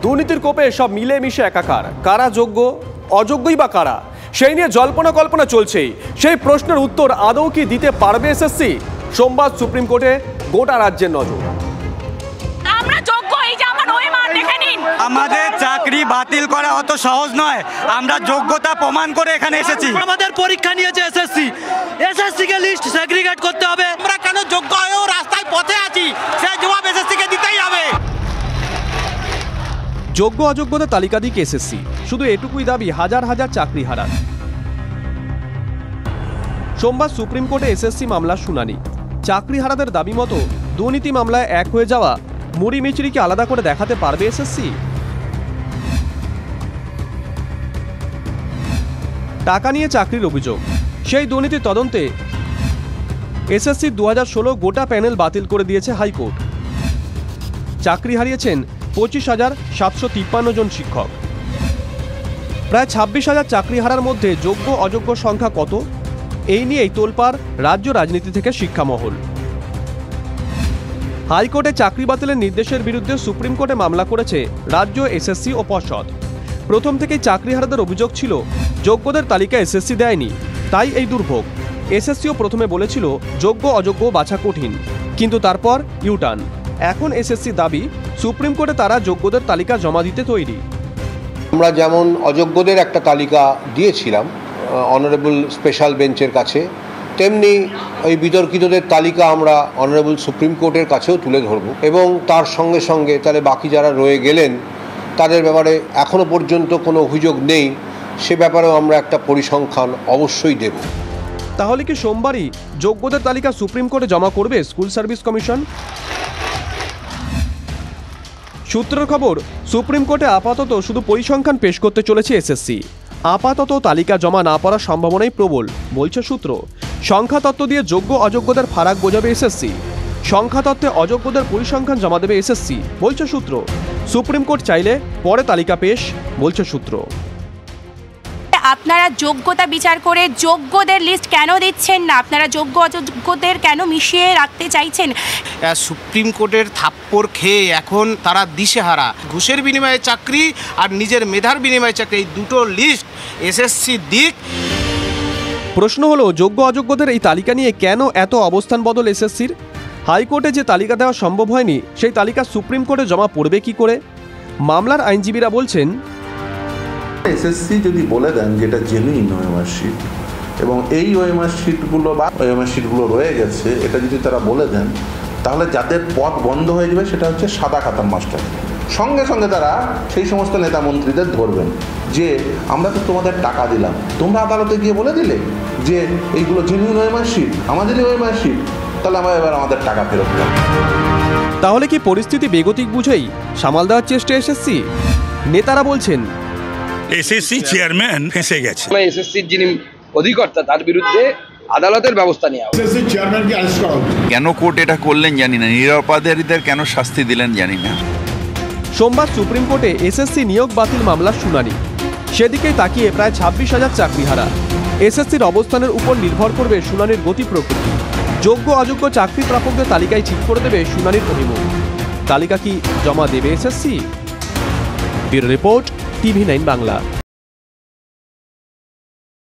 দুর্নীতির কোপে সব মিলেমিশে একাকার। কারা যোগ্য, অযোগ্যই বা কারা, সেই নিয়ে জল্পনা কল্পনা চলছেই। সেই প্রশ্নের উত্তর আদৌ কি দিতে পারবে এসএসসি? সোমবার সুপ্রিম কোর্টে গোটা রাজ্যের নজর। আমাদের চাকরি বাতিল করা অত সহজ নয়, আমরা যোগ্যতা প্রমাণ করে এখানে এসেছি। আমাদের পরীক্ষা নিয়েছে এসএসসি কে লিস্ট সেগ্রিগেট করতে হবে। আমরা কেন যোগ্য হয়েও রাস্তায় পথে আছি, সেই জবাব এসএসসি কে দিতেই হবে। যোগ্য অযোগ্যতার তালিকা দিক এসএসসি, শুধু এটুকুই দাবি হাজার হাজার চাকরি হারান। সোমবার সুপ্রিম কোর্টে এসএসসি মামলার শুনানি। চাকরি হারাদের দাবি মতো দুর্নীতি মামলায় এক হয়ে যাওয়া মুড়ি মিচড়িকে আলাদা করে দেখাতে পারবে এসএসসি? টাকা নিয়ে চাকরির অভিযোগ, সেই দুর্নীতির তদন্তে এসএসসি 2016 গোটা প্যানেল বাতিল করে দিয়েছে হাইকোর্ট। চাকরি হারিয়েছেন 25,753 জন শিক্ষক। প্রায় 26,000 চাকরি হারার মধ্যে যোগ্য অযোগ্য সংখ্যা কত, এই নিয়েই তোলপাড় রাজ্য রাজনীতি থেকে শিক্ষামহল। হাইকোর্টে চাকরি বাতিলের নির্দেশের বিরুদ্ধে সুপ্রিম কোর্টে মামলা করেছে রাজ্য এসএসসি ও পর্ষদ। প্রথম থেকেই চাকরিহারাদের অভিযোগ ছিল যোগ্যদের তালিকা এসএসসি দেয়নি, তাই এই দুর্ভোগ। এসএসসিও প্রথমে বলেছিল যোগ্য অযোগ্য বাছা কঠিন, কিন্তু তারপর ইউটার্ন। এখন এসএসসি দাবি সুপ্রিম কোর্টে তারা যোগ্যদের তালিকা জমা দিতে তৈরি। আমরা যেমন অযোগ্যদের একটা তালিকা দিয়েছিলাম অনারেবল স্পেশাল বেঞ্চের কাছে, তেমনি ওই বিতর্কিতদের তালিকা আমরা অনারেবল সুপ্রিম কোর্টের কাছেও তুলে ধরব এবং তার সঙ্গে সঙ্গে তাহলে বাকি যারা রয়ে গেলেন তাদের ব্যাপারে এখনো পর্যন্ত কোনো অভিযোগ নেই, সে ব্যাপারেও আমরা একটা পরিসংখ্যান অবশ্যই দেব। তাহলে কি সোমবারই যোগ্যদের তালিকা সুপ্রিম কোর্টে জমা করবে স্কুল সার্ভিস কমিশন? সূত্রের খবর, সুপ্রিম কোর্টে আপাতত শুধু পরিসংখ্যান পেশ করতে চলেছে এসএসসি। আপাতত তালিকা জমা না পড়ার সম্ভাবনাই প্রবল বলছে সূত্র। সংখ্যা তত্ত্ব দিয়ে যোগ্য অযোগ্যদের ফারাক বোঝাবে এসএসসি। সংখ্যা তত্ত্বে অযোগ্যদের পরিসংখ্যান জমা দেবে এসএসসি বলছে সূত্র। সুপ্রিম কোর্ট চাইলে পরে তালিকা পেশ বলছে সূত্র। আপনারা যোগ্যতা বিচার করে যোগ্যদের লিস্ট কেন দিচ্ছেন না? আপনারা যোগ্য অযোগ্যদের কেন মিশিয়ে রাখতে চাইছেন? সুপ্রিম কোর্টের থাপ্পড় খেয়ে এখন তারা দিশেহারা। ঘুষের বিনিময়ে চাকরি আর নিজের মেধার বিনিময়ে চাকরি, এই দুটো লিস্ট এসএসসি দিক। প্রশ্ন হলো, যোগ্য অযোগ্যদের এই তালিকা নিয়ে কেন এত অবস্থান বদল এসএসসির? হাইকোর্টে যে তালিকা দেওয়া সম্ভব হয়নি, সেই তালিকা সুপ্রিম কোর্টে জমা পড়বে কি করে? মামলার আইনজীবীরা বলছেন, এসএসসি যদি বলে দেন যে এটা জেনুইন ওএমআর শিট এবং এই ওএমআর শিটগুলো বা ওএমআর শিটগুলো রয়ে গেছে, এটা যদি তারা বলে দেন, তাহলে যাদের পথ বন্ধ হয়ে যাবে সেটা হচ্ছে সাদা খাতার মাস্টার। সঙ্গে সঙ্গে তারা সেই সমস্ত নেতা মন্ত্রীদের ধরবেন যে আমরা তো তোমাদের টাকা দিলাম, তোমরা আদালতে গিয়ে বলে দিলে যে এইগুলো জেনুইন ওএমআর শিট, আমাদেরই ওএমআর শিট, তাহলে আমরা এবার আমাদের টাকা ফেরত দেব। তাহলে কি পরিস্থিতি বেগতিক বুঝেই সামাল দেওয়ার চেষ্টা এসএসসি? নেতারা বলছেন, এসএসসি চেয়ারম্যান ফেঁসে গেছে। এসএসসির যিনি অধিকর্তা তার বিরুদ্ধে আদালতের ব্যবস্থা নেওয়া। এসএসসি চেয়ারম্যানকে অ্যারেস্ট করা হবে। কেন কোর্ট এটা করলেন জানি না, নিরপরাধীদের কেন শাস্তি দিলেন জানি না। সোমবার সুপ্রিম কোর্টে এসএসসি নিয়োগ বাতিল মামলার শুনানি। সেদিকেই তাকিয়ে প্রায় 26,000 চাকরিহারা। এসএসসির অবস্থানের উপর নির্ভর করবে শুনানির গতি প্রকৃতি। যোগ্য অযোগ্য চাকরি প্রাপকদের তালিকায় ঠিক করে দেবে শুনানির অভিমুখ। তালিকা কি জমা দেবে SSC? Bureau report, TV9 Bangla.